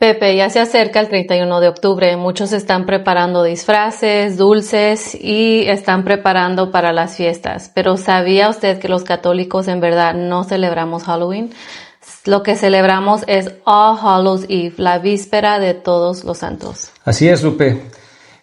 Pepe, ya se acerca el 31 de octubre. Muchos están preparando disfraces, dulces y están preparando para las fiestas. Pero ¿sabía usted que los católicos en verdad no celebramos Halloween? Lo que celebramos es All Hallows Eve, la víspera de Todos los Santos. Así es, Lupe.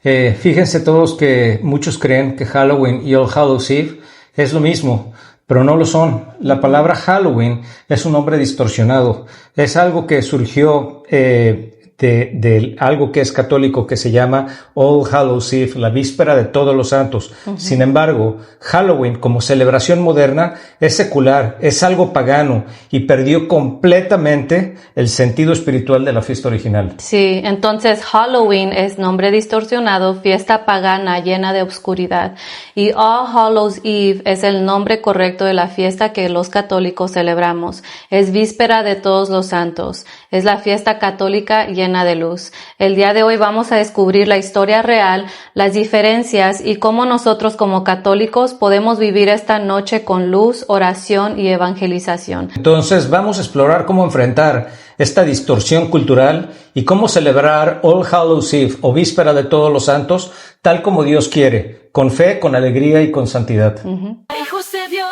Fíjense todos que muchos creen que Halloween y All Hallows Eve es lo mismo, pero no lo son. La palabra Halloween es un nombre distorsionado. Es algo que surgió de algo que es católico que se llama All Hallows Eve, la víspera de Todos los Santos. Sin embargo, Halloween como celebración moderna es secular, es algo pagano y perdió completamente el sentido espiritual de la fiesta original. Sí, entonces Halloween es nombre distorsionado, fiesta pagana llena de obscuridad. Y All Hallows Eve es el nombre correcto de la fiesta que los católicos celebramos. Es víspera de Todos los Santos. Es la fiesta católica llena de luz. El día de hoy vamos a descubrir la historia real, las diferencias y cómo nosotros como católicos podemos vivir esta noche con luz, oración y evangelización. Entonces vamos a explorar cómo enfrentar esta distorsión cultural y cómo celebrar All Hallows Eve o víspera de Todos los Santos tal como Dios quiere, con fe, con alegría y con santidad. Hijos de Dios,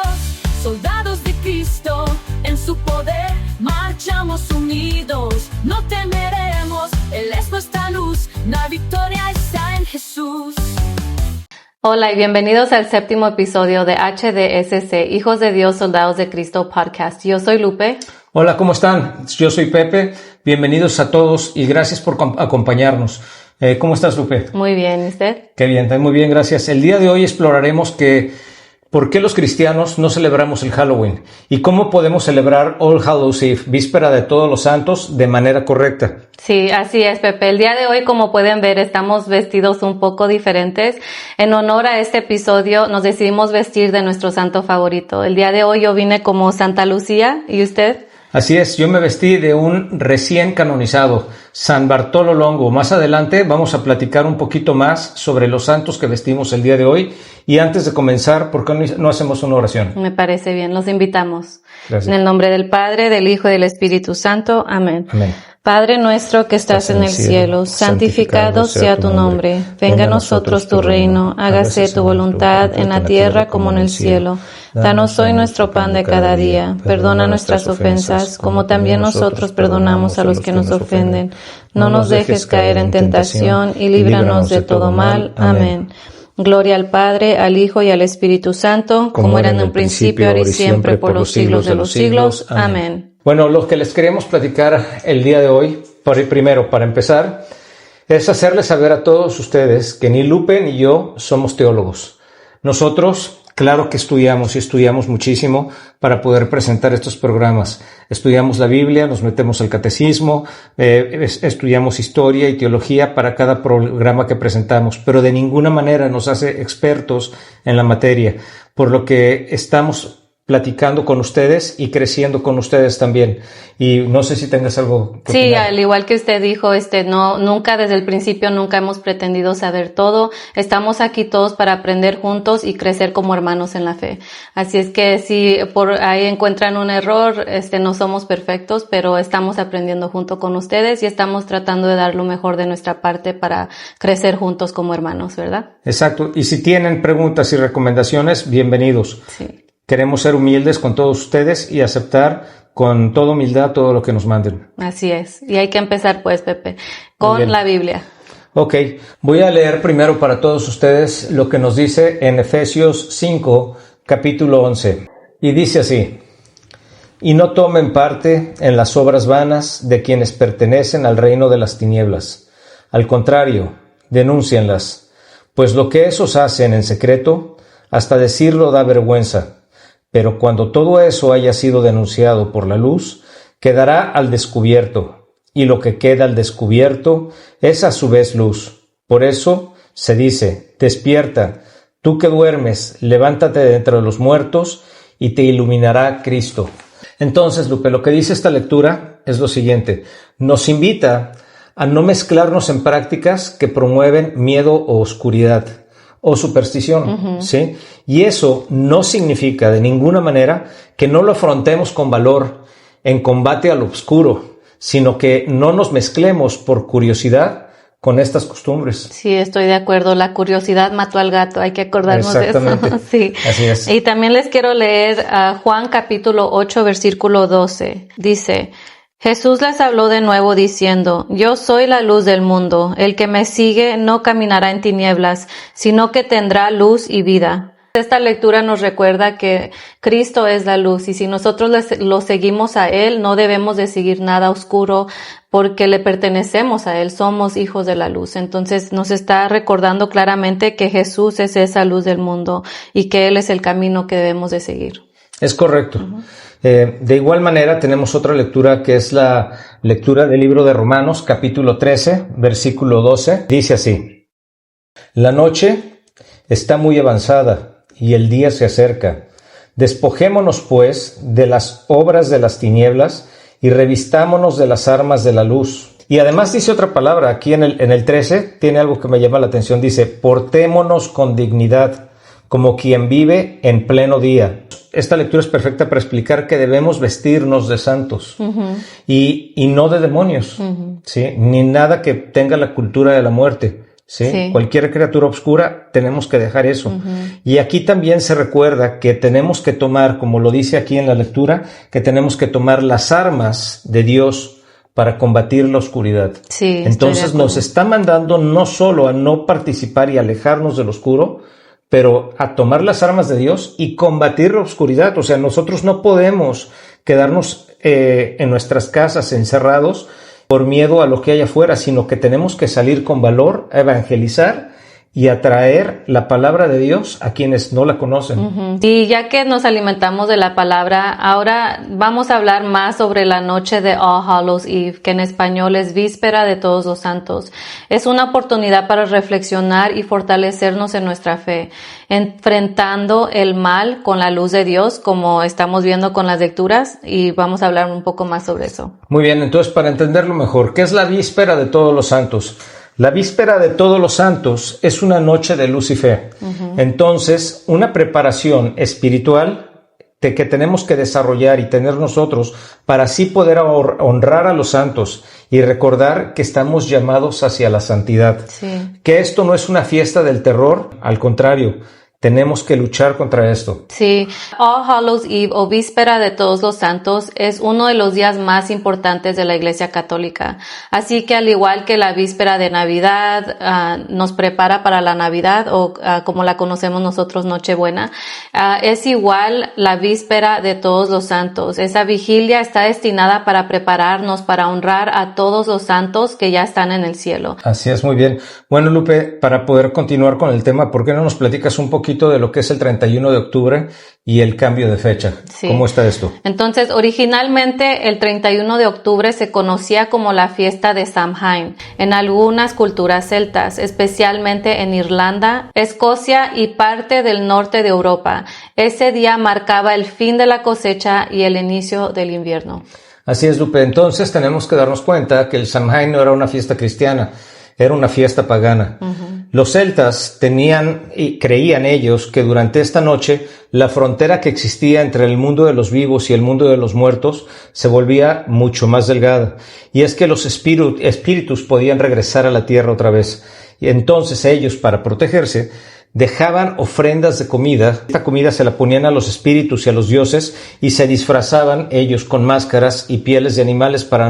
soldados de Cristo, en su poder marchamos unidos, no temeremos, Él es nuestra luz, la victoria está en Jesús. Hola y bienvenidos al 7º episodio de HDSC, Hijos de Dios, Soldados de Cristo Podcast. Yo soy Lupe. Hola, ¿cómo están? Yo soy Pepe. Bienvenidos a todos y gracias por acompañarnos. ¿Cómo estás, Lupe? Muy bien, ¿y usted? Qué bien, muy bien, gracias. El día de hoy exploraremos ¿por qué los cristianos no celebramos el Halloween? ¿Y cómo podemos celebrar All Hallows Eve, víspera de Todos los Santos, de manera correcta? Sí, así es, Pepe. El día de hoy, como pueden ver, estamos vestidos un poco diferentes. En honor a este episodio, nos decidimos vestir de nuestro santo favorito. El día de hoy yo vine como Santa Lucía, ¿y usted? Así es, yo me vestí de un recién canonizado, San Bartolo Longo. Más adelante vamos a platicar un poquito más sobre los santos que vestimos el día de hoy. Y antes de comenzar, ¿por qué no hacemos una oración? Me parece bien, los invitamos. Gracias. En el nombre del Padre, del Hijo y del Espíritu Santo. Amén. Amén. Padre nuestro que estás en el cielo, santificado sea tu nombre. Venga a nosotros tu reino, hágase tu voluntad en la tierra como en el cielo. Danos hoy nuestro pan de cada día. Perdona nuestras ofensas, como también nosotros perdonamos a los que nos ofenden. No nos dejes caer en tentación y líbranos de todo mal. Amén. Gloria al Padre, al Hijo y al Espíritu Santo, como era en un principio, ahora y siempre, por los siglos de los siglos. Amén. Bueno, lo que les queremos platicar el día de hoy, primero, para empezar, es hacerles saber a todos ustedes que ni Lupe ni yo somos teólogos. Nosotros, claro que estudiamos muchísimo para poder presentar estos programas. Estudiamos la Biblia, nos metemos al catecismo, estudiamos historia y teología para cada programa que presentamos, pero de ninguna manera nos hace expertos en la materia, por lo que estamos platicando con ustedes y creciendo con ustedes también. Y no sé si tengas algo que opinar. Al igual que usted dijo, nunca desde el principio nunca hemos pretendido saber todo. Estamos aquí todos para aprender juntos y crecer como hermanos en la fe. Así es que si por ahí encuentran un error, no somos perfectos, pero estamos aprendiendo junto con ustedes y estamos tratando de dar lo mejor de nuestra parte para crecer juntos como hermanos, ¿verdad? Exacto. Y si tienen preguntas y recomendaciones, bienvenidos. Sí. Queremos ser humildes con todos ustedes y aceptar con toda humildad todo lo que nos manden. Así es. Y hay que empezar pues, Pepe, con la Biblia. Ok, voy a leer primero para todos ustedes lo que nos dice en Efesios 5, capítulo 11. Y dice así: y no tomen parte en las obras vanas de quienes pertenecen al reino de las tinieblas. Al contrario, denúncienlas, pues lo que esos hacen en secreto, hasta decirlo da vergüenza. Pero cuando todo eso haya sido denunciado por la luz, quedará al descubierto, y lo que queda al descubierto es a su vez luz. Por eso se dice: despierta, tú que duermes, levántate de entre los muertos, y te iluminará Cristo. Entonces, Lupe, lo que dice esta lectura es lo siguiente: nos invita a no mezclarnos en prácticas que promueven miedo o oscuridad o superstición, ¿sí? Y eso no significa de ninguna manera que no lo afrontemos con valor en combate al oscuro, sino que no nos mezclemos por curiosidad con estas costumbres. Sí, estoy de acuerdo. La curiosidad mató al gato. Hay que acordarnos de eso. Sí. Así es. Y también les quiero leer Juan capítulo 8, versículo 12. Dice, Jesús les habló de nuevo diciendo, yo soy la luz del mundo. El que me sigue no caminará en tinieblas, sino que tendrá luz y vida. Esta lectura nos recuerda que Cristo es la luz y si nosotros lo seguimos a Él, no debemos de seguir nada oscuro porque le pertenecemos a Él, somos hijos de la luz. Entonces nos está recordando claramente que Jesús es esa luz del mundo y que Él es el camino que debemos de seguir. Es correcto. De igual manera tenemos otra lectura que es la lectura del libro de Romanos, capítulo 13, versículo 12. Dice así, la noche está muy avanzada y el día se acerca. Despojémonos, pues, de las obras de las tinieblas y revistámonos de las armas de la luz. Y además dice otra palabra, aquí en el 13, tiene algo que me llama la atención, dice, portémonos con dignidad, como quien vive en pleno día. Esta lectura es perfecta para explicar que debemos vestirnos de santos y no de demonios, ¿sí? Ni nada que tenga la cultura de la muerte. ¿Sí? Cualquier criatura oscura tenemos que dejar eso. Y aquí también se recuerda que tenemos que tomar, como lo dice aquí en la lectura, que tenemos que tomar las armas de Dios para combatir la oscuridad. Sí, entonces nos está mandando no solo a no participar y alejarnos del oscuro, pero a tomar las armas de Dios y combatir la oscuridad. O sea, nosotros no podemos quedarnos en nuestras casas encerrados por miedo a lo que hay afuera, sino que tenemos que salir con valor a evangelizar y a traer la palabra de Dios a quienes no la conocen. Y ya que nos alimentamos de la palabra, ahora vamos a hablar más sobre la noche de All Hallows Eve, que en español es Víspera de Todos los Santos. Es una oportunidad para reflexionar y fortalecernos en nuestra fe, enfrentando el mal con la luz de Dios, como estamos viendo con las lecturas, y vamos a hablar un poco más sobre eso. Muy bien, entonces para entenderlo mejor, ¿qué es la Víspera de Todos los Santos? La Víspera de Todos los Santos es una noche de luz y fe. Entonces, una preparación espiritual que tenemos que desarrollar y tener nosotros para así poder honrar a los santos y recordar que estamos llamados hacia la santidad. Sí. Que esto no es una fiesta del terror, al contrario, tenemos que luchar contra esto. Sí, All Hallows Eve o Víspera de Todos los Santos es uno de los días más importantes de la Iglesia Católica. Así que al igual que la Víspera de Navidad nos prepara para la Navidad o como la conocemos nosotros, Nochebuena, es igual la Víspera de Todos los Santos. Esa vigilia está destinada para prepararnos, para honrar a todos los santos que ya están en el cielo. Así es, muy bien. Bueno, Lupe, para poder continuar con el tema, ¿por qué no nos platicas un poquito de lo que es el 31 de octubre y el cambio de fecha? Sí. ¿Cómo está esto? Entonces, originalmente el 31 de octubre se conocía como la fiesta de Samhain en algunas culturas celtas, especialmente en Irlanda, Escocia y parte del norte de Europa. Ese día marcaba el fin de la cosecha y el inicio del invierno. Así es, Lupe. Entonces tenemos que darnos cuenta que el Samhain no era una fiesta cristiana, era una fiesta pagana. Los celtas tenían y creían ellos que durante esta noche la frontera que existía entre el mundo de los vivos y el mundo de los muertos se volvía mucho más delgada. Y es que los espíritus podían regresar a la tierra otra vez. Y entonces ellos, para protegerse, dejaban ofrendas de comida. Esta comida se la ponían a los espíritus y a los dioses y se disfrazaban ellos con máscaras y pieles de animales para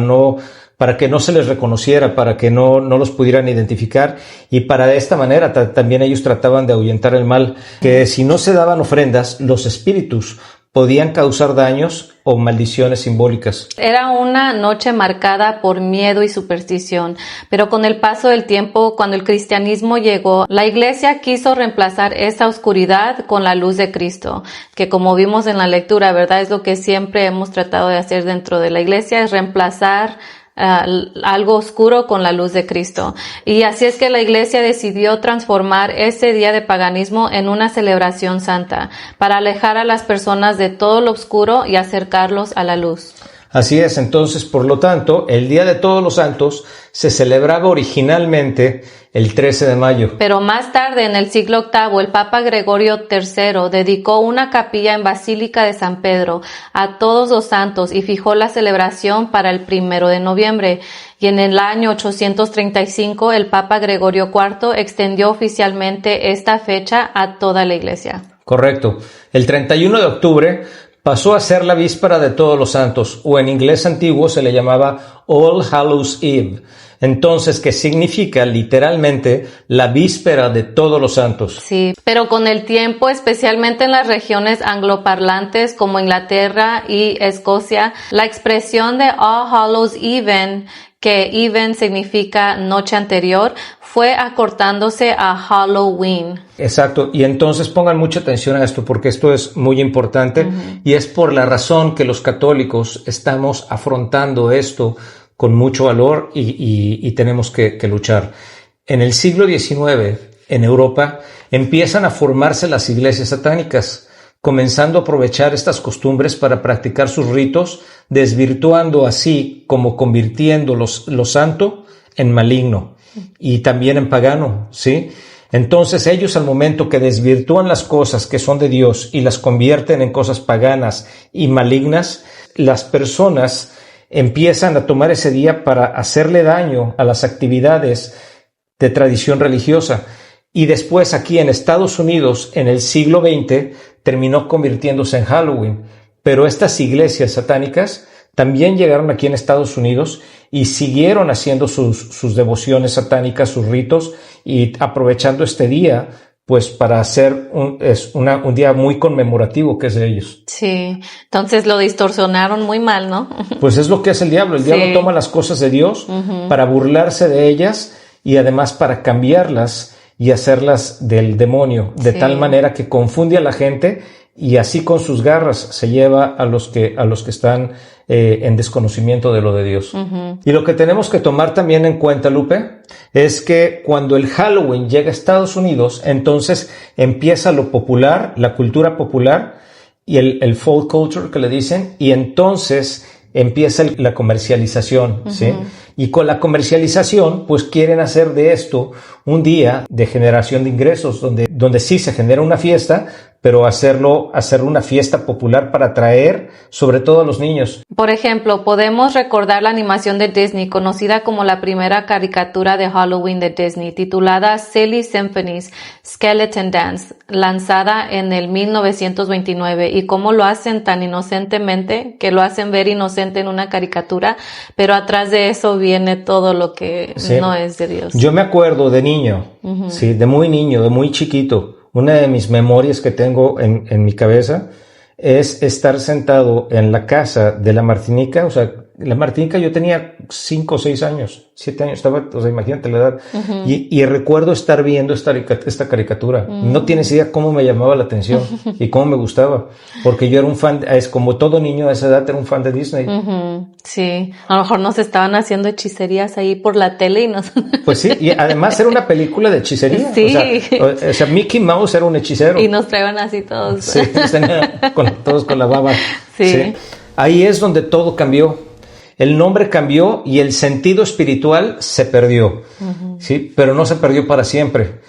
que no se les reconociera, para que no los pudieran identificar, y para de esta manera también ellos trataban de ahuyentar el mal, que si no se daban ofrendas, los espíritus podían causar daños o maldiciones simbólicas. Era una noche marcada por miedo y superstición, pero con el paso del tiempo, cuando el cristianismo llegó, la iglesia quiso reemplazar esa oscuridad con la luz de Cristo, que como vimos en la lectura, ¿verdad? Es lo que siempre hemos tratado de hacer dentro de la iglesia, es reemplazar algo oscuro con la luz de Cristo. Y así es que la iglesia decidió transformar ese día de paganismo en una celebración santa para alejar a las personas de todo lo oscuro y acercarlos a la luz. Así es, entonces, por lo tanto, el Día de Todos los Santos se celebraba originalmente el 13 de mayo. Pero más tarde, en el siglo VIII, el Papa Gregorio III dedicó una capilla en Basílica de San Pedro a Todos los Santos y fijó la celebración para el 1 de noviembre. Y en el año 835, el Papa Gregorio IV extendió oficialmente esta fecha a toda la Iglesia. Correcto. El 31 de octubre pasó a ser la víspera de Todos los Santos, o en inglés antiguo se le llamaba All Hallows Eve. Entonces, que significa literalmente la víspera de Todos los Santos. Sí, pero con el tiempo, especialmente en las regiones angloparlantes como Inglaterra y Escocia, la expresión de All Hallows Even, que even significa noche anterior, fue acortándose a Halloween. Exacto, y entonces pongan mucha atención a esto porque esto es muy importante y es por la razón que los católicos estamos afrontando esto con mucho valor y tenemos que luchar. En el siglo XIX, en Europa, empiezan a formarse las iglesias satánicas, comenzando a aprovechar estas costumbres para practicar sus ritos, desvirtuando así como convirtiendo lo santo en maligno y también en pagano, ¿sí? Entonces ellos, al momento que desvirtúan las cosas que son de Dios y las convierten en cosas paganas y malignas, las personas empiezan a tomar ese día para hacerle daño a las actividades de tradición religiosa. Y después aquí en Estados Unidos, en el siglo XX, terminó convirtiéndose en Halloween. Pero estas iglesias satánicas también llegaron aquí en Estados Unidos y siguieron haciendo sus devociones satánicas, sus ritos, y aprovechando este día pues para hacer un día muy conmemorativo que es de ellos. Sí, entonces lo distorsionaron muy mal, ¿no? Pues es lo que hace el diablo. El diablo toma las cosas de Dios para burlarse de ellas y además para cambiarlas y hacerlas del demonio, de tal manera que confunde a la gente y así con sus garras se lleva a los que están en desconocimiento de lo de Dios. Y lo que tenemos que tomar también en cuenta, Lupe, es que cuando el Halloween llega a Estados Unidos, entonces empieza lo popular, la cultura popular y el folk culture que le dicen, y entonces empieza la comercialización, ¿sí? Y con la comercialización, pues quieren hacer de esto un día de generación de ingresos, donde sí se genera una fiesta, pero hacerlo una fiesta popular para atraer sobre todo a los niños. Por ejemplo, podemos recordar la animación de Disney, conocida como la primera caricatura de Halloween de Disney, titulada Silly Symphonies Skeleton Dance, lanzada en el 1929, y cómo lo hacen tan inocentemente, que lo hacen ver inocente en una caricatura, pero atrás de eso viene todo lo que no es de Dios. Yo me acuerdo de niño, sí, de muy chiquito. Una de mis memorias que tengo en mi cabeza es estar sentado en la casa de la Martinica. O sea, la Martinica yo tenía 5 o 6 años, 7 años, o sea, imagínate la edad. Y recuerdo estar viendo esta caricatura. No tienes idea cómo me llamaba la atención y cómo me gustaba. Porque yo era un fan, como todo niño de esa edad, era un fan de Disney. Sí, a lo mejor nos estaban haciendo hechicerías ahí por la tele y nos... Pues sí, y además era una película de hechicería. Sí. O sea, Mickey Mouse era un hechicero. Y nos traían así todos. Sí, todos con la baba. Sí. Ahí es donde todo cambió. El nombre cambió y el sentido espiritual se perdió. Sí, pero no se perdió para siempre.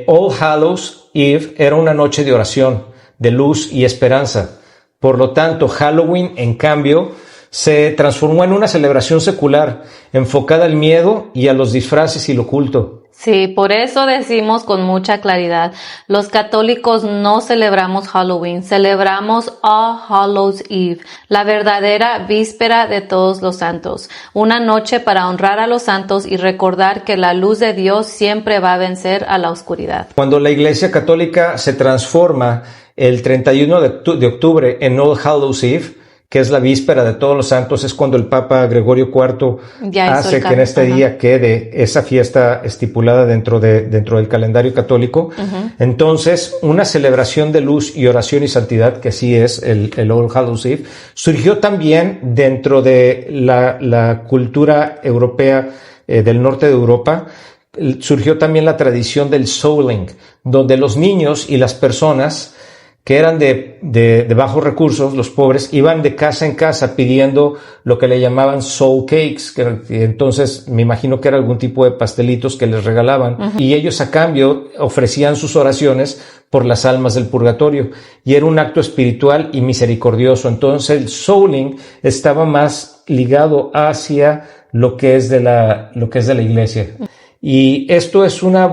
All Hallows Eve era una noche de oración, de luz y esperanza. Por lo tanto, Halloween, en cambio, se transformó en una celebración secular, enfocada al miedo y a los disfraces y lo oculto. Sí, por eso decimos con mucha claridad, los católicos no celebramos Halloween, celebramos All Hallows Eve, la verdadera víspera de Todos los Santos, una noche para honrar a los santos y recordar que la luz de Dios siempre va a vencer a la oscuridad. Cuando la Iglesia Católica se transforma el 31 de octubre en All Hallows Eve, que es la víspera de Todos los Santos, es cuando el Papa Gregorio IV hace que en este día quede esa fiesta estipulada dentro del calendario católico. Entonces, una celebración de luz y oración y santidad, que así es el All Hallows Eve, surgió también dentro de la cultura europea del norte de Europa. Surgió también la tradición del souling, donde los niños y las personas que eran de bajos recursos, los pobres, iban de casa en casa pidiendo lo que le llamaban soul cakes, que entonces me imagino que era algún tipo de pastelitos que les regalaban, y ellos a cambio ofrecían sus oraciones por las almas del purgatorio, y era un acto espiritual y misericordioso. Entonces el souling estaba más ligado hacia lo que es de la iglesia. Y esto es una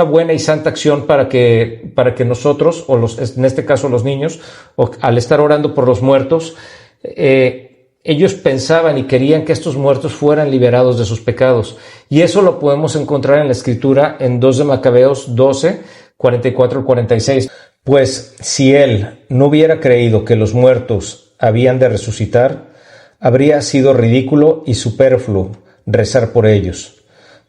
buena y santa acción para que nosotros, en este caso los niños, al estar orando por los muertos, ellos pensaban y querían que estos muertos fueran liberados de sus pecados. Y eso lo podemos encontrar en la Escritura en 2 de Macabeos 12, 44 y 46. Pues si él no hubiera creído que los muertos habían de resucitar, habría sido ridículo y superfluo rezar por ellos.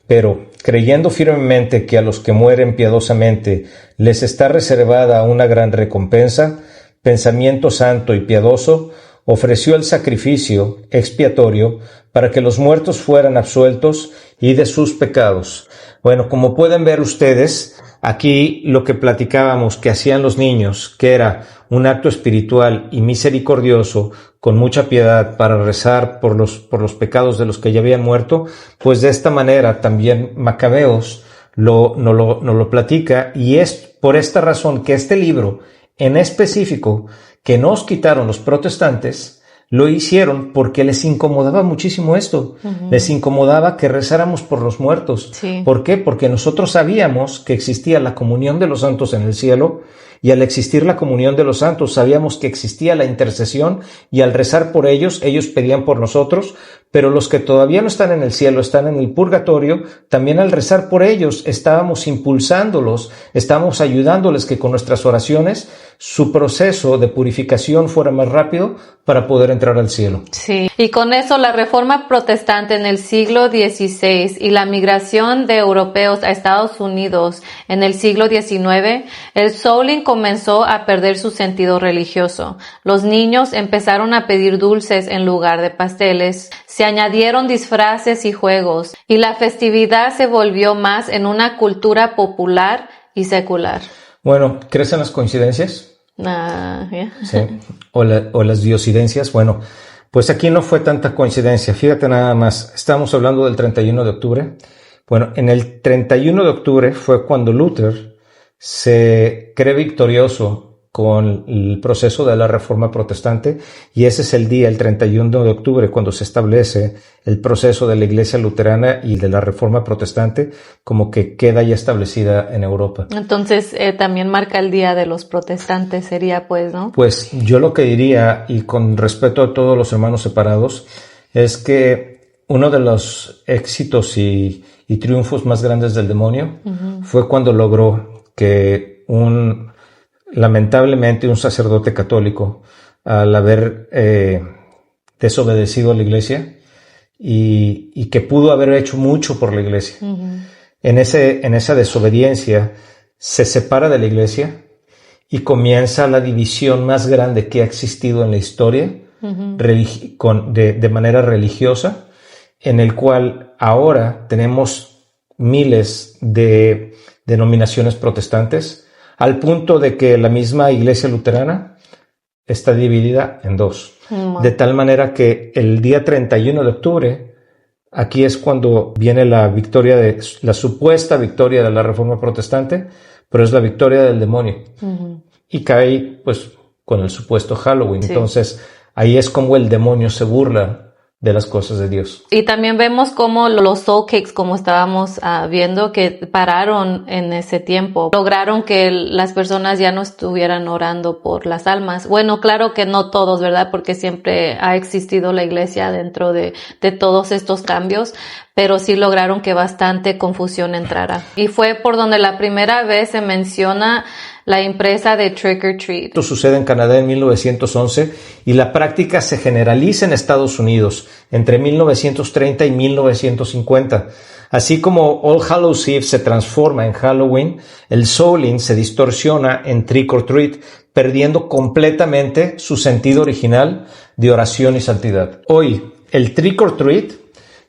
Pero, creyendo firmemente que a los que mueren piadosamente les está reservada una gran recompensa, pensamiento santo y piadoso, ofreció el sacrificio expiatorio para que los muertos fueran absueltos y de sus pecados. Bueno, como pueden ver ustedes, aquí lo que platicábamos que hacían los niños, que era un acto espiritual y misericordioso, con mucha piedad para rezar por los pecados de los que ya habían muerto, pues de esta manera también Macabeos nos lo platica, y es por esta razón que este libro en específico que nos quitaron los protestantes, lo hicieron porque les incomodaba muchísimo esto. Les incomodaba que rezáramos por los muertos. Sí. ¿Por qué? Porque nosotros sabíamos que existía la comunión de los santos en el cielo, y al existir la comunión de los santos sabíamos que existía la intercesión, y al rezar por ellos, ellos pedían por nosotros, pero los que todavía no están en el cielo, están en el purgatorio, también al rezar por ellos estábamos impulsándolos, estábamos ayudándoles que con nuestras oraciones su proceso de purificación fuera más rápido para poder entrar al cielo. Sí, y con eso la reforma protestante en el siglo XVI y la migración de europeos a Estados Unidos en el siglo XIX, el souling comenzó a perder su sentido religioso. Los niños empezaron a pedir dulces en lugar de pasteles, se añadieron disfraces y juegos, y la festividad se volvió más en una cultura popular y secular. Bueno, ¿crees en las coincidencias? Yeah. Sí. O las diosidencias. Bueno, pues aquí no fue tanta coincidencia. Fíjate nada más. Estamos hablando del 31 de octubre. Bueno, en el 31 de octubre fue cuando Luther se cree victorioso con el proceso de la Reforma Protestante, y ese es el día, el 31 de octubre, cuando se establece el proceso de la Iglesia Luterana y de la Reforma Protestante, como que queda ya establecida en Europa. Entonces, también marca el día de los protestantes, sería pues, ¿no? Pues yo lo que diría, y con respeto a todos los hermanos separados, es que uno de los éxitos y triunfos más grandes del demonio fue cuando logró que lamentablemente un sacerdote católico, al haber desobedecido a la iglesia, y que pudo haber hecho mucho por la iglesia, en esa desobediencia se separa de la iglesia y comienza la división más grande que ha existido en la historia de manera religiosa, en el cual ahora tenemos miles de denominaciones protestantes, al punto de que la misma Iglesia Luterana está dividida en dos. De tal manera que el día 31 de octubre, aquí es cuando viene la supuesta victoria de la Reforma Protestante, pero es la victoria del demonio. Y cae, pues, con el supuesto Halloween. Sí. Entonces, ahí es como el demonio se burla de las cosas de Dios. Y también vemos cómo los soul cakes, como estábamos viendo, que pararon en ese tiempo, lograron que las personas ya no estuvieran orando por las almas. Bueno, claro que no todos, ¿verdad? Porque siempre ha existido la iglesia dentro de todos estos cambios, pero sí lograron que bastante confusión entrara. Y fue por donde la primera vez se menciona la empresa de Trick or Treat. Esto sucede en Canadá en 1911 y la práctica se generaliza en Estados Unidos entre 1930 y 1950. Así como All Hallows Eve se transforma en Halloween, el souling se distorsiona en Trick or Treat, perdiendo completamente su sentido original de oración y santidad. Hoy, el Trick or Treat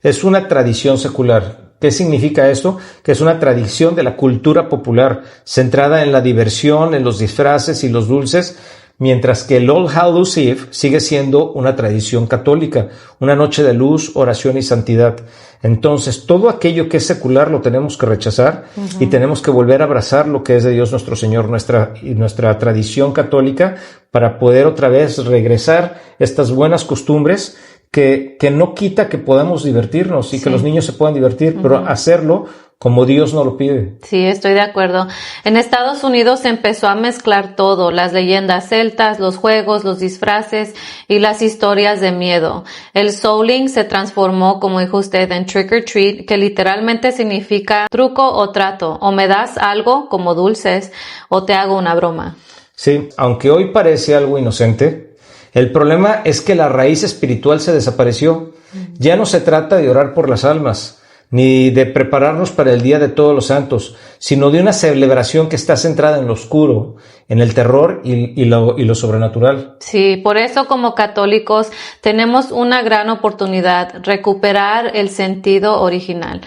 es una tradición secular ¿Qué significa esto? Que es una tradición de la cultura popular, centrada en la diversión, en los disfraces y los dulces, mientras que el All Hallows Eve sigue siendo una tradición católica, una noche de luz, oración y santidad. Entonces, todo aquello que es secular lo tenemos que rechazar y tenemos que volver a abrazar lo que es de Dios nuestro Señor, nuestra tradición católica, para poder otra vez regresar estas buenas costumbres que no quita que podamos divertirnos y que los niños se puedan divertir, pero hacerlo como Dios nos lo pide. Sí, estoy de acuerdo. En Estados Unidos se empezó a mezclar todo, las leyendas celtas, los juegos, los disfraces y las historias de miedo. El souling se transformó, como dijo usted, en trick or treat, que literalmente significa truco o trato, o me das algo como dulces o te hago una broma. Sí, aunque hoy parece algo inocente, el problema es que la raíz espiritual se desapareció. Ya no se trata de orar por las almas, ni de prepararnos para el Día de Todos los Santos, sino de una celebración que está centrada en lo oscuro, en el terror y lo sobrenatural. Sí, por eso como católicos tenemos una gran oportunidad, recuperar el sentido original.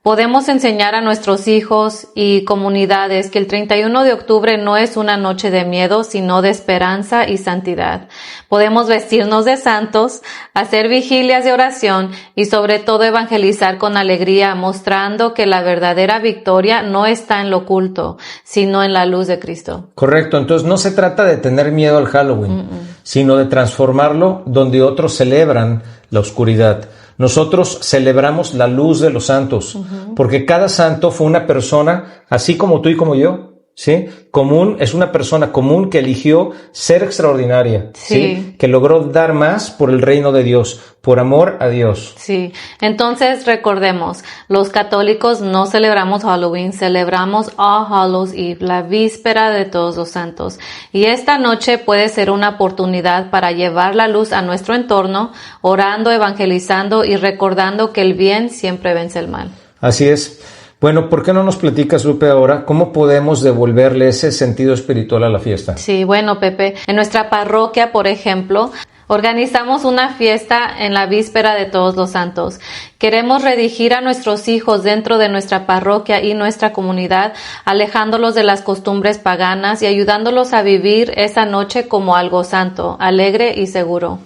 Podemos enseñar a nuestros hijos y comunidades que el 31 de octubre no es una noche de miedo, sino de esperanza y santidad. Podemos vestirnos de santos, hacer vigilias de oración y sobre todo evangelizar con alegría, mostrando que la verdadera victoria no está en lo oculto, sino en la luz de Cristo. Correcto, entonces no se trata de tener miedo al Halloween, sino de transformarlo donde otros celebran la oscuridad. Nosotros celebramos la luz de los santos, porque cada santo fue una persona, así como tú y como yo, ¿sí? Común, es una persona común que eligió ser extraordinaria, ¿sí? Que logró dar más por el reino de Dios, por amor a Dios. Sí, entonces recordemos, los católicos no celebramos Halloween, celebramos All Hallows Eve, la víspera de Todos los Santos. Y esta noche puede ser una oportunidad para llevar la luz a nuestro entorno, orando, evangelizando y recordando que el bien siempre vence el mal. Así es. Bueno, ¿por qué no nos platicas, Lupe, ahora cómo podemos devolverle ese sentido espiritual a la fiesta? Sí, bueno, Pepe, en nuestra parroquia, por ejemplo, organizamos una fiesta en la víspera de Todos los Santos. Queremos redirigir a nuestros hijos dentro de nuestra parroquia y nuestra comunidad, alejándolos de las costumbres paganas y ayudándolos a vivir esa noche como algo santo, alegre y seguro.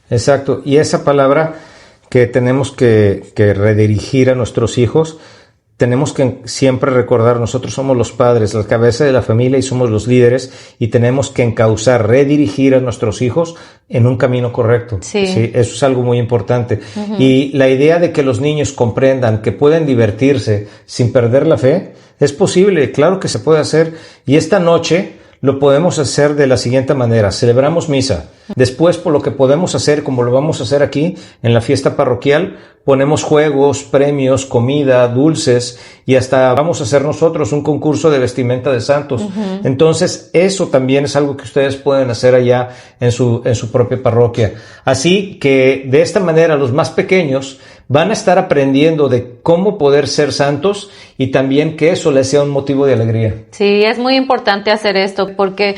Exacto, y esa palabra que tenemos que redirigir a nuestros hijos, tenemos que siempre recordar, nosotros somos los padres, la cabeza de la familia y somos los líderes y tenemos que encauzar, redirigir a nuestros hijos en un camino correcto. Sí. ¿Sí? Eso es algo muy importante. Y la idea de que los niños comprendan que pueden divertirse sin perder la fe, es posible, claro que se puede hacer. Y esta noche lo podemos hacer de la siguiente manera. Celebramos misa. Después, por lo que podemos hacer, como lo vamos a hacer aquí en la fiesta parroquial, ponemos juegos, premios, comida, dulces y hasta vamos a hacer nosotros un concurso de vestimenta de santos. Entonces, eso también es algo que ustedes pueden hacer allá en su propia parroquia. Así que de esta manera los más pequeños van a estar aprendiendo de cómo poder ser santos y también que eso les sea un motivo de alegría. Sí, es muy importante hacer esto porque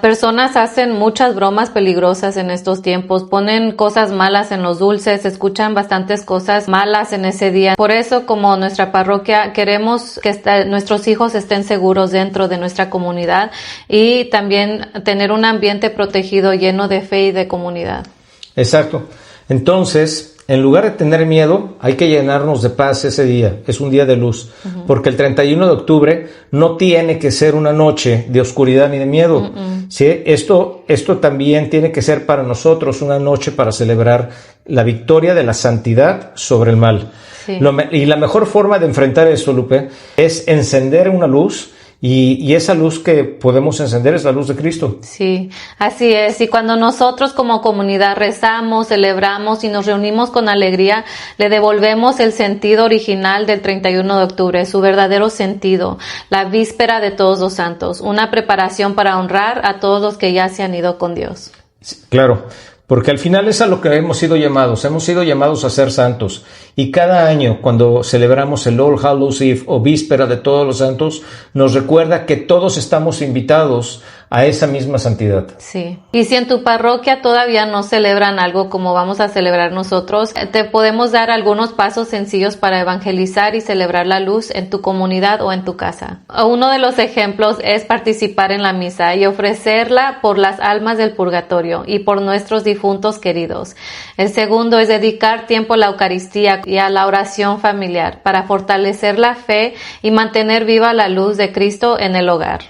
personas hacen muchas bromas peligrosas en estos tiempos, ponen cosas malas en los dulces, escuchan bastantes cosas malas en ese día. Por eso, como nuestra parroquia, queremos que nuestros hijos estén seguros dentro de nuestra comunidad y también tener un ambiente protegido lleno de fe y de comunidad. Exacto. Entonces, en lugar de tener miedo, hay que llenarnos de paz ese día. Es un día de luz. Porque el 31 de octubre no tiene que ser una noche de oscuridad ni de miedo. ¿Sí? Esto también tiene que ser para nosotros una noche para celebrar la victoria de la santidad sobre el mal. Sí. Y la mejor forma de enfrentar eso, Lupe, es encender una luz. Y esa luz que podemos encender es la luz de Cristo. Sí, así es. Y cuando nosotros como comunidad rezamos, celebramos y nos reunimos con alegría, le devolvemos el sentido original del 31 de octubre, su verdadero sentido, la víspera de Todos los Santos, una preparación para honrar a todos los que ya se han ido con Dios. Sí, claro. Porque al final es a lo que hemos sido llamados a ser santos. Y cada año, cuando celebramos el All Hallows Eve o Víspera de Todos los Santos, nos recuerda que todos estamos invitados a esa misma santidad. Sí. Y si en tu parroquia todavía no celebran algo como vamos a celebrar nosotros, te podemos dar algunos pasos sencillos para evangelizar y celebrar la luz en tu comunidad o en tu casa. Uno de los ejemplos es participar en la misa y ofrecerla por las almas del purgatorio y por nuestros difuntos queridos. El segundo es dedicar tiempo a la Eucaristía y a la oración familiar para fortalecer la fe y mantener viva la luz de Cristo en el hogar.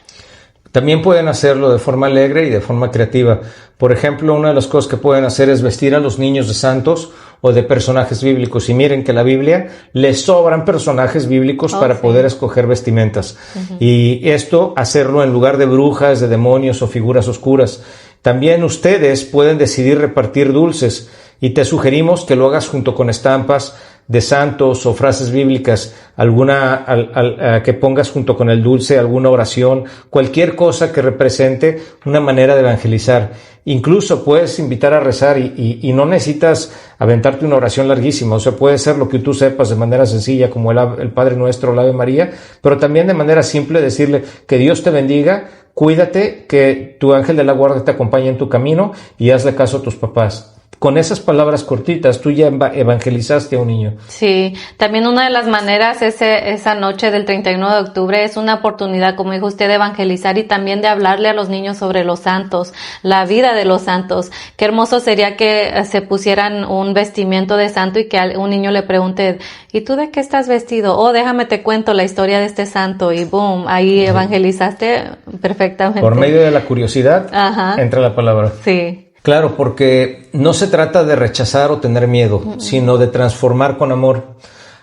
También pueden hacerlo de forma alegre y de forma creativa. Por ejemplo, una de las cosas que pueden hacer es vestir a los niños de santos o de personajes bíblicos. Y miren que en la Biblia les sobran personajes bíblicos para poder escoger vestimentas. Y esto, hacerlo en lugar de brujas, de demonios o figuras oscuras. También ustedes pueden decidir repartir dulces y te sugerimos que lo hagas junto con estampas de santos o frases bíblicas, que pongas junto con el dulce, alguna oración, cualquier cosa que represente una manera de evangelizar. Incluso puedes invitar a rezar y no necesitas aventarte una oración larguísima, o sea, puede ser lo que tú sepas de manera sencilla, como el Padre Nuestro, el Ave María, pero también de manera simple decirle que Dios te bendiga, cuídate, que tu ángel de la guarda te acompañe en tu camino y hazle caso a tus papás. Con esas palabras cortitas, tú ya evangelizaste a un niño. Sí, también una de las maneras esa noche del 31 de octubre es una oportunidad, como dijo usted, de evangelizar y también de hablarle a los niños sobre los santos, la vida de los santos. Qué hermoso sería que se pusieran un vestimiento de santo y que un niño le pregunte, ¿y tú de qué estás vestido? Oh, déjame te cuento la historia de este santo y boom, ahí evangelizaste perfectamente. Por medio de la curiosidad entra la palabra. Sí. Claro, porque no se trata de rechazar o tener miedo, sino de transformar con amor.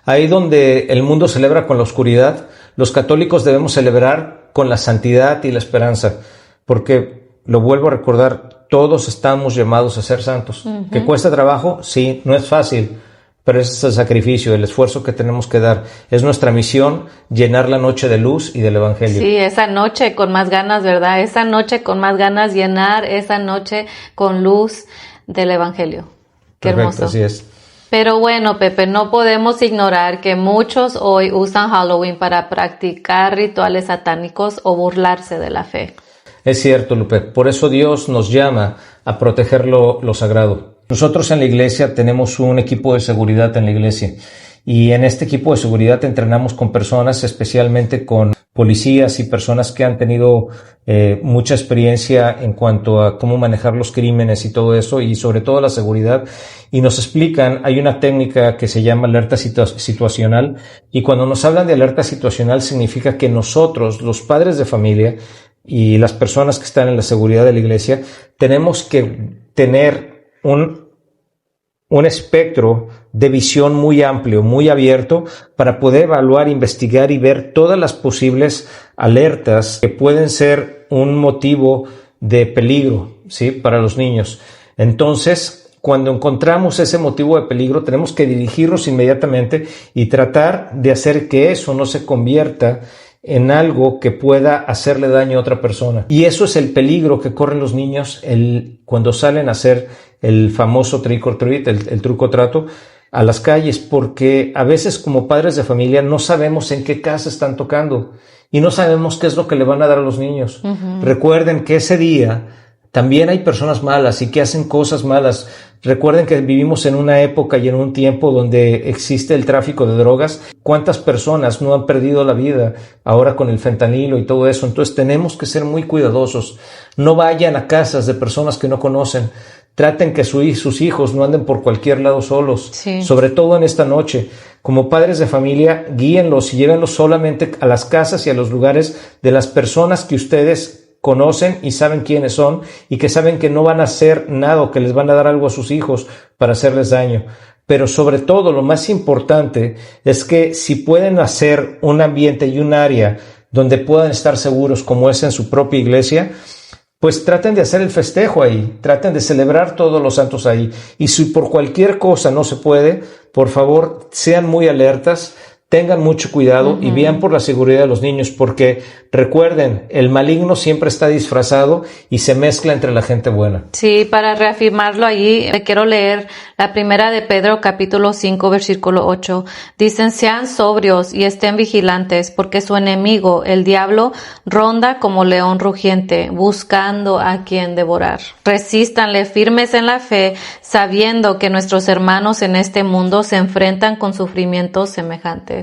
Ahí donde el mundo celebra con la oscuridad, los católicos debemos celebrar con la santidad y la esperanza, porque, lo vuelvo a recordar, todos estamos llamados a ser santos. ¿Que cuesta trabajo? Sí, no es fácil, pero ese es el sacrificio, el esfuerzo que tenemos que dar. Es nuestra misión llenar la noche de luz y del Evangelio. Sí, esa noche con más ganas, ¿verdad? Esa noche con más ganas, llenar esa noche con luz del Evangelio. Qué Perfecto, hermoso. Así es. Pero bueno, Pepe, no podemos ignorar que muchos hoy usan Halloween para practicar rituales satánicos o burlarse de la fe. Es cierto, Lupe. Por eso Dios nos llama a proteger lo sagrado. Nosotros en la iglesia tenemos un equipo de seguridad en la iglesia y en este equipo de seguridad entrenamos con personas, especialmente con policías y personas que han tenido mucha experiencia en cuanto a cómo manejar los crímenes y todo eso, y sobre todo la seguridad, y nos explican, hay una técnica que se llama alerta situacional, y cuando nos hablan de alerta situacional significa que nosotros, los padres de familia y las personas que están en la seguridad de la iglesia, tenemos que tener un espectro de visión muy amplio, muy abierto, para poder evaluar, investigar y ver todas las posibles alertas que pueden ser un motivo de peligro, ¿sí?, para los niños. Entonces, cuando encontramos ese motivo de peligro, tenemos que dirigirnos inmediatamente y tratar de hacer que eso no se convierta en algo que pueda hacerle daño a otra persona. Y eso es el peligro que corren los niños cuando salen a hacer el famoso trick or treat, el truco trato, a las calles, porque a veces como padres de familia no sabemos en qué casa están tocando y no sabemos qué es lo que le van a dar a los niños. Recuerden que ese día también hay personas malas y que hacen cosas malas. Recuerden que vivimos en una época y en un tiempo donde existe el tráfico de drogas. ¿Cuántas personas no han perdido la vida ahora con el fentanilo y todo eso? Entonces tenemos que ser muy cuidadosos. No vayan a casas de personas que no conocen. Traten que sus hijos no anden por cualquier lado solos, sobre todo en esta noche. Como padres de familia, guíenlos y llévenlos solamente a las casas y a los lugares de las personas que ustedes conocen y saben quiénes son y que saben que no van a hacer nada o que les van a dar algo a sus hijos para hacerles daño. Pero sobre todo, lo más importante es que si pueden hacer un ambiente y un área donde puedan estar seguros, como es en su propia iglesia, pues traten de hacer el festejo ahí, traten de celebrar todos los santos ahí. Y si por cualquier cosa no se puede, por favor, sean muy alertas, tengan mucho cuidado y vean por la seguridad de los niños, porque recuerden, el maligno siempre está disfrazado y se mezcla entre la gente buena. Sí, para reafirmarlo allí, quiero leer la primera de Pedro, capítulo 5, versículo 8. Dicen, sean sobrios y estén vigilantes, porque su enemigo, el diablo, ronda como león rugiente, buscando a quien devorar. Resístanle firmes en la fe, sabiendo que nuestros hermanos en este mundo se enfrentan con sufrimientos semejantes.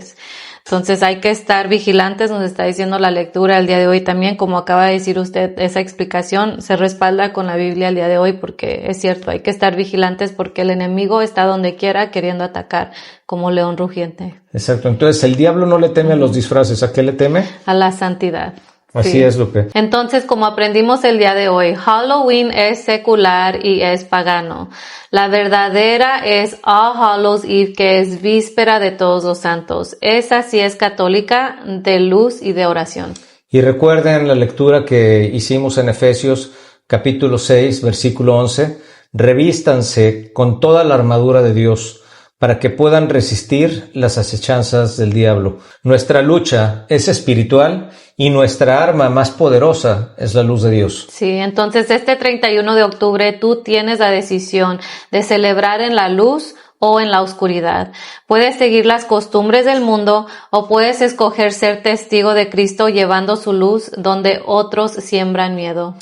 Entonces hay que estar vigilantes, nos está diciendo la lectura el día de hoy también, como acaba de decir usted, esa explicación se respalda con la Biblia el día de hoy, porque es cierto, hay que estar vigilantes porque el enemigo está donde quiera queriendo atacar como león rugiente. Exacto, entonces el diablo no le teme a los disfraces, ¿a qué le teme? A la santidad. Así sí. es, Lupe. Entonces, como aprendimos el día de hoy, Halloween es secular y es pagano. La verdadera es All Hallows Eve, que es víspera de todos los santos. Esa sí es católica, de luz y de oración. Y recuerden la lectura que hicimos en Efesios capítulo 6, versículo 11. Revístanse con toda la armadura de Dios, para que puedan resistir las acechanzas del diablo. Nuestra lucha es espiritual y nuestra arma más poderosa es la luz de Dios. Sí, entonces este 31 de octubre tú tienes la decisión de celebrar en la luz o en la oscuridad. Puedes seguir las costumbres del mundo o puedes escoger ser testigo de Cristo llevando su luz donde otros siembran miedo.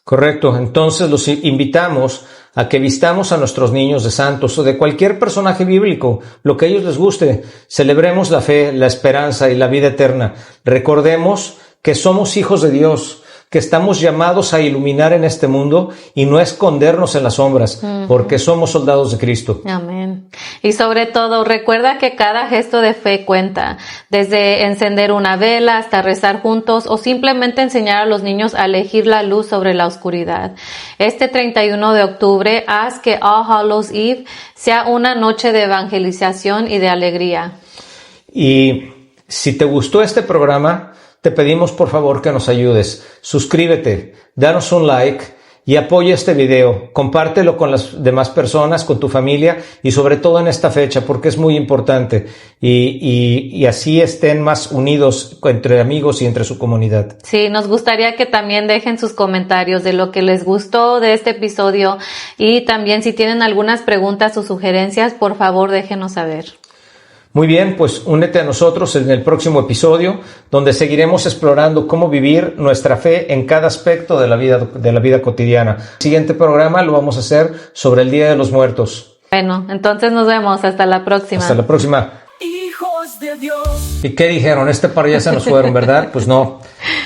Correcto, entonces los invitamos a que vistamos a nuestros niños de santos o de cualquier personaje bíblico, lo que a ellos les guste. Celebremos la fe, la esperanza y la vida eterna. Recordemos que somos hijos de Dios, que estamos llamados a iluminar en este mundo y no escondernos en las sombras, porque somos soldados de Cristo. Amén. Y sobre todo, recuerda que cada gesto de fe cuenta, desde encender una vela hasta rezar juntos o simplemente enseñar a los niños a elegir la luz sobre la oscuridad. Este 31 de octubre, haz que All Hallows Eve sea una noche de evangelización y de alegría. Y si te gustó este programa, te pedimos por favor que nos ayudes. Suscríbete, danos un like y apoya este video. Compártelo con las demás personas, con tu familia y sobre todo en esta fecha porque es muy importante y así estén más unidos entre amigos y entre su comunidad. Sí, nos gustaría que también dejen sus comentarios de lo que les gustó de este episodio y también si tienen algunas preguntas o sugerencias, por favor déjenos saber. Muy bien, pues únete a nosotros en el próximo episodio, donde seguiremos explorando cómo vivir nuestra fe en cada aspecto de la vida cotidiana. El siguiente programa lo vamos a hacer sobre el Día de los Muertos. Bueno, entonces nos vemos. Hasta la próxima. Hasta la próxima. Hijos de Dios. ¿Y qué dijeron? Par ya se nos fueron, ¿verdad? Pues no.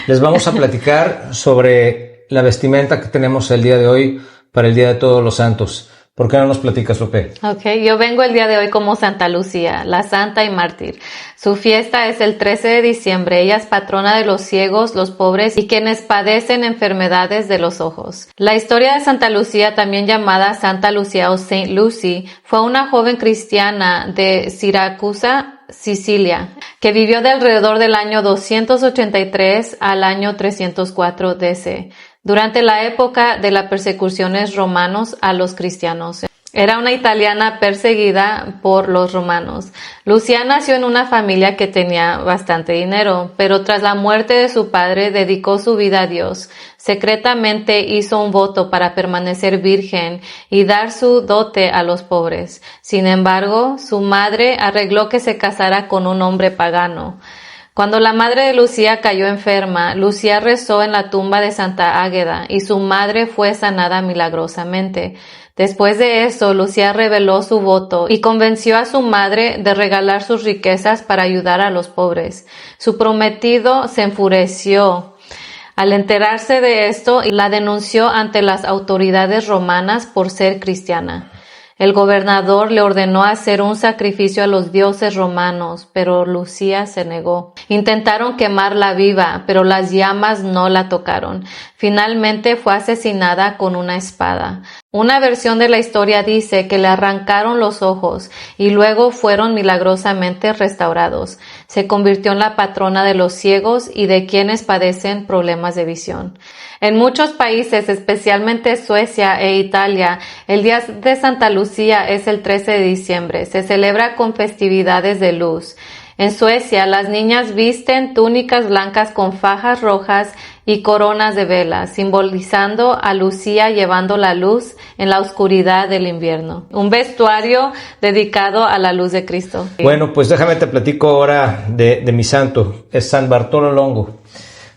Les vamos a platicar sobre la vestimenta que tenemos el día de hoy para el Día de Todos los Santos. ¿Por qué no nos platicas, Lupe? Okay, yo vengo el día de hoy como Santa Lucía, la santa y mártir. Su fiesta es el 13 de diciembre. Ella es patrona de los ciegos, los pobres y quienes padecen enfermedades de los ojos. La historia de Santa Lucía, también llamada Santa Lucía o Saint Lucy, fue una joven cristiana de Siracusa, Sicilia, que vivió de alrededor del año 283 al año 304 DC. Durante la época de las persecuciones romanos a los cristianos. Era una italiana perseguida por los romanos. Lucía nació en una familia que tenía bastante dinero, pero tras la muerte de su padre dedicó su vida a Dios. Secretamente hizo un voto para permanecer virgen y dar su dote a los pobres. Sin embargo, su madre arregló que se casara con un hombre pagano. Cuando la madre de Lucía cayó enferma, Lucía rezó en la tumba de Santa Águeda y su madre fue sanada milagrosamente. Después de eso, Lucía reveló su voto y convenció a su madre de regalar sus riquezas para ayudar a los pobres. Su prometido se enfureció al enterarse de esto y la denunció ante las autoridades romanas por ser cristiana. El gobernador le ordenó hacer un sacrificio a los dioses romanos, pero Lucía se negó. Intentaron quemarla viva, pero las llamas no la tocaron. Finalmente fue asesinada con una espada. Una versión de la historia dice que le arrancaron los ojos y luego fueron milagrosamente restaurados. Se convirtió en la patrona de los ciegos y de quienes padecen problemas de visión. En muchos países, especialmente Suecia e Italia, el Día de Santa Lucía es el 13 de diciembre. Se celebra con festividades de luz. En Suecia, las niñas visten túnicas blancas con fajas rojas y coronas de velas, simbolizando a Lucía llevando la luz en la oscuridad del invierno. Un vestuario dedicado a la luz de Cristo. Bueno, pues déjame te platico ahora de mi santo, es San Bartolo Longo.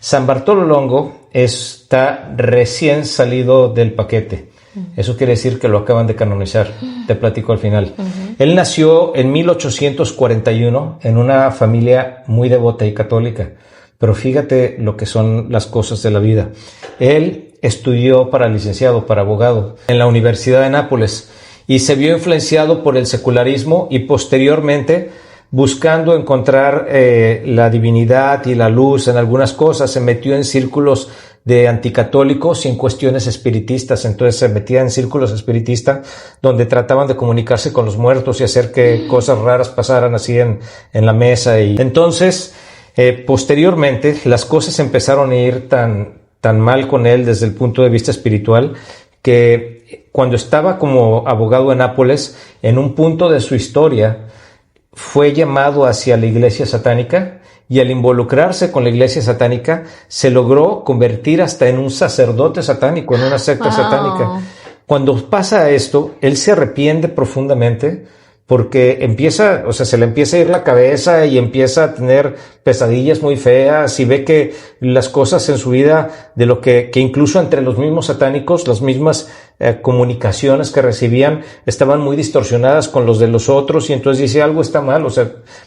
San Bartolo Longo está recién salido del paquete. Eso quiere decir que lo acaban de canonizar. Te platico al final. Él nació en 1841 en una familia muy devota y católica. Pero fíjate lo que son las cosas de la vida. Él estudió para licenciado, para abogado, en la Universidad de Nápoles y se vio influenciado por el secularismo y posteriormente, buscando encontrar la divinidad y la luz en algunas cosas, se metió en círculos de anticatólicos y en cuestiones espiritistas. Entonces se metía en círculos espiritistas donde trataban de comunicarse con los muertos y hacer que cosas raras pasaran así en la mesa. Y entonces, posteriormente, las cosas empezaron a ir tan mal con él desde el punto de vista espiritual que cuando estaba como abogado en Nápoles, en un punto de su historia, fue llamado hacia la iglesia satánica y al involucrarse con la iglesia satánica se logró convertir hasta en un sacerdote satánico, en una secta satánica. Cuando pasa esto, él se arrepiente profundamente porque se le empieza a ir la cabeza y empieza a tener pesadillas muy feas y ve que las cosas en su vida, de lo que incluso entre los mismos satánicos, las mismas comunicaciones que recibían estaban muy distorsionadas con los de los otros y entonces dice algo está mal,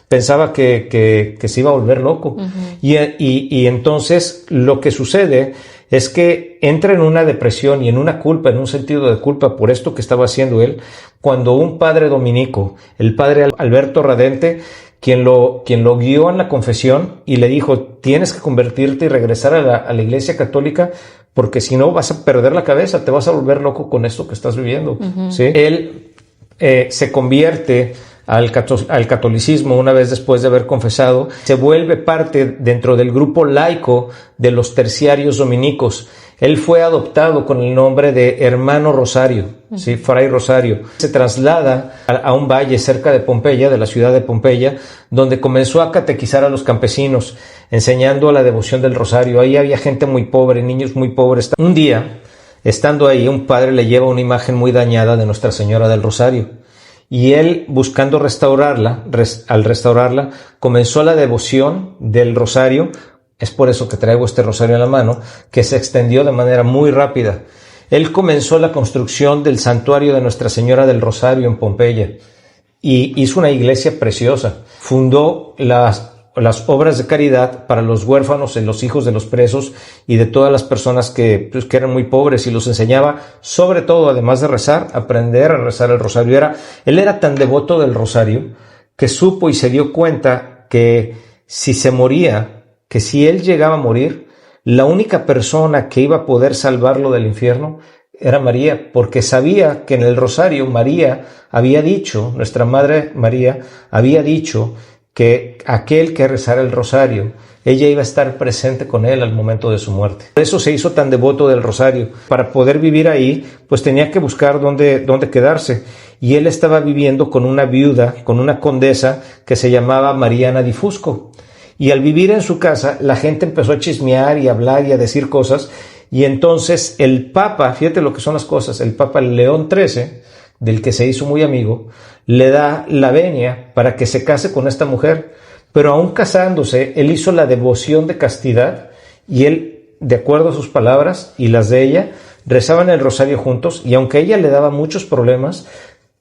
pensaba que se iba a volver loco. Y entonces lo que sucede es que entra en una depresión y en una culpa, en un sentido de culpa por esto que estaba haciendo él, cuando un padre dominico, el padre Alberto Radente, quien lo guió en la confesión y le dijo, tienes que convertirte y regresar a la iglesia católica porque si no vas a perder la cabeza, te vas a volver loco con esto que estás viviendo. ¿Sí? Él se convierte al catolicismo una vez después de haber confesado, se vuelve parte dentro del grupo laico de los terciarios dominicos. Él fue adoptado con el nombre de Hermano Rosario, ¿sí? Fray Rosario. Se traslada a un valle cerca de Pompeya, de la ciudad de Pompeya, donde comenzó a catequizar a los campesinos, enseñando la devoción del rosario. Ahí había gente muy pobre, niños muy pobres. Un día, estando ahí, un padre le lleva una imagen muy dañada de Nuestra Señora del Rosario. Y él, buscando restaurarla, al restaurarla, comenzó la devoción del rosario. Es por eso que traigo este rosario en la mano, que se extendió de manera muy rápida. Él comenzó la construcción del santuario de Nuestra Señora del Rosario en Pompeya y hizo una iglesia preciosa. Fundó las obras de caridad para los huérfanos y los hijos de los presos y de todas las personas que eran muy pobres, y los enseñaba, sobre todo, además de rezar, aprender a rezar el rosario. Él era tan devoto del rosario que supo y se dio cuenta que si se moría, que si él llegaba a morir, la única persona que iba a poder salvarlo del infierno era María, porque sabía que en el rosario María había dicho, nuestra Madre María había dicho que aquel que rezara el rosario, ella iba a estar presente con él al momento de su muerte. Por eso se hizo tan devoto del rosario. Para poder vivir ahí, pues tenía que buscar dónde quedarse. Y él estaba viviendo con una viuda, con una condesa que se llamaba Mariana di Fusco. Y al vivir en su casa, la gente empezó a chismear y a hablar y a decir cosas. Y entonces el Papa, fíjate lo que son las cosas, el Papa León XIII, del que se hizo muy amigo, le da la venia para que se case con esta mujer. Pero aún casándose, él hizo la devoción de castidad y él, de acuerdo a sus palabras y las de ella, rezaban el rosario juntos, y aunque ella le daba muchos problemas,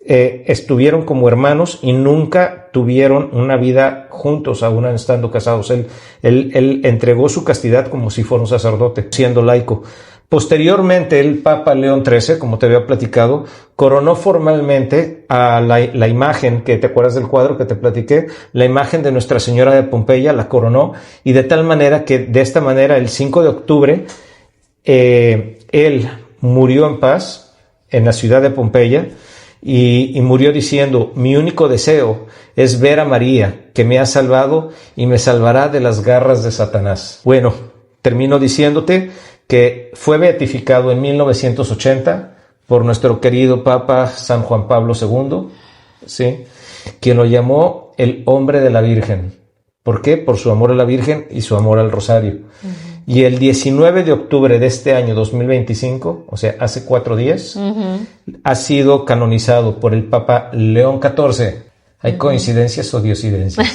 estuvieron como hermanos y nunca tuvieron una vida juntos, aún estando casados. Él entregó su castidad como si fuera un sacerdote, siendo laico. Posteriormente, el Papa León XIII, como te había platicado, coronó formalmente a la imagen, que te acuerdas del cuadro que te platiqué, la imagen de Nuestra Señora de Pompeya, la coronó, y de tal manera que de esta manera, el 5 de octubre, él murió en paz en la ciudad de Pompeya, y murió diciendo: mi único deseo es ver a María, que me ha salvado y me salvará de las garras de Satanás. Bueno, termino diciéndote que fue beatificado en 1980 por nuestro querido Papa San Juan Pablo II, ¿sí?, quien lo llamó el hombre de la Virgen. ¿Por qué? Por su amor a la Virgen y su amor al rosario. Y el 19 de octubre de este año 2025, o sea, hace 4 días, ha sido canonizado por el Papa León XIV. ¿Hay coincidencias o diosidencias?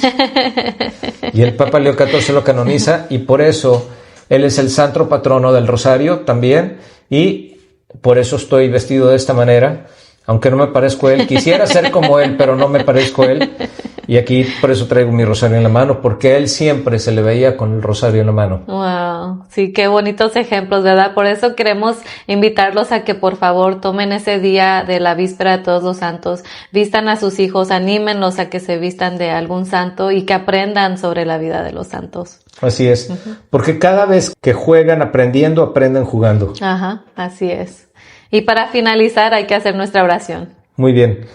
Y el Papa León XIV lo canoniza y por eso él es el santo patrono del rosario también, y por eso estoy vestido de esta manera, aunque no me parezco a él. Quisiera ser como él, pero no me parezco a él. Y aquí por eso traigo mi rosario en la mano, porque a él siempre se le veía con el rosario en la mano. Wow, sí, qué bonitos ejemplos, ¿verdad? Por eso queremos invitarlos a que por favor tomen ese día de la víspera de Todos los Santos, vistan a sus hijos, anímenlos a que se vistan de algún santo y que aprendan sobre la vida de los santos. Así es, porque cada vez que juegan aprendiendo, aprenden jugando. Ajá, así es. Y para finalizar hay que hacer nuestra oración. Muy bien.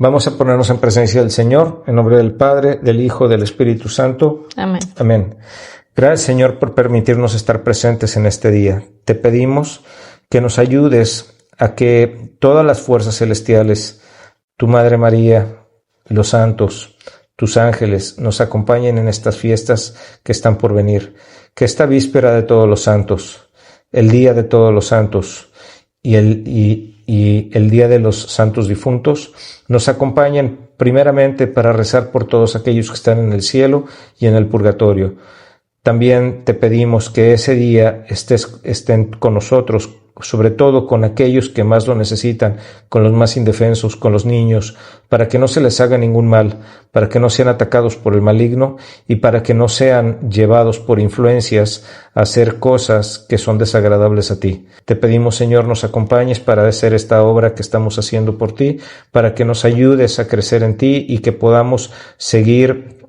Vamos a ponernos en presencia del Señor, en nombre del Padre, del Hijo, del Espíritu Santo. Amén. Amén. Gracias, Señor, por permitirnos estar presentes en este día. Te pedimos que nos ayudes a que todas las fuerzas celestiales, tu Madre María, los santos, tus ángeles, nos acompañen en estas fiestas que están por venir. Que esta víspera de Todos los Santos, el día de Todos los Santos, y el Día de los Santos Difuntos nos acompañan primeramente para rezar por todos aquellos que están en el cielo y en el purgatorio. También te pedimos que ese día estén con nosotros, sobre todo con aquellos que más lo necesitan, con los más indefensos, con los niños, para que no se les haga ningún mal, para que no sean atacados por el maligno y para que no sean llevados por influencias a hacer cosas que son desagradables a ti. Te pedimos, Señor, nos acompañes para hacer esta obra que estamos haciendo por ti, para que nos ayudes a crecer en ti y que podamos seguir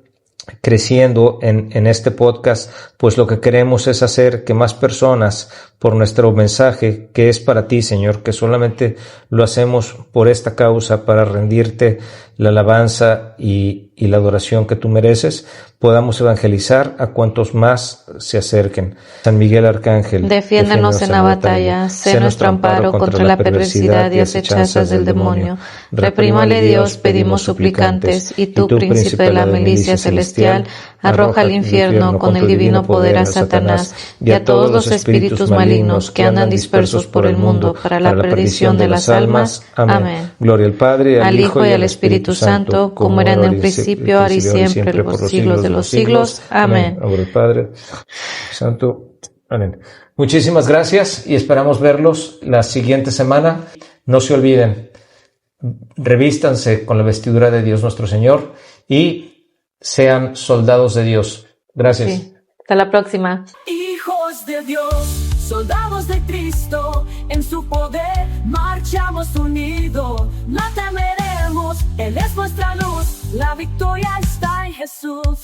creciendo en este podcast, pues lo que queremos es hacer que más personas, por nuestro mensaje que es para ti, Señor, que solamente lo hacemos por esta causa, para rendirte la alabanza y la adoración que tú mereces, podamos evangelizar a cuantos más se acerquen. San Miguel Arcángel, defiéndenos en la batalla, sé nuestro amparo contra la perversidad y acechanzas del demonio. Reprímale Dios, pedimos suplicantes, y tú, príncipe de la milicia celestial, arroja al infierno con el divino poder a Satanás y a todos los espíritus malignos que andan dispersos por el mundo para la perdición de las almas. Amén. Gloria al Padre, al Hijo y al Espíritu Santo, como era en el principio, ahora y siempre, por los siglos de los siglos. Amén. Gloria al Padre, Santo. Amén. Muchísimas gracias y esperamos verlos la siguiente semana. No se olviden, revístanse con la vestidura de Dios nuestro Señor y sean soldados de Dios. Gracias. Sí. Hasta la próxima. Hijos de Dios, soldados de Cristo, en su poder marchamos unidos. No temeremos, Él es nuestra luz, la victoria está en Jesús.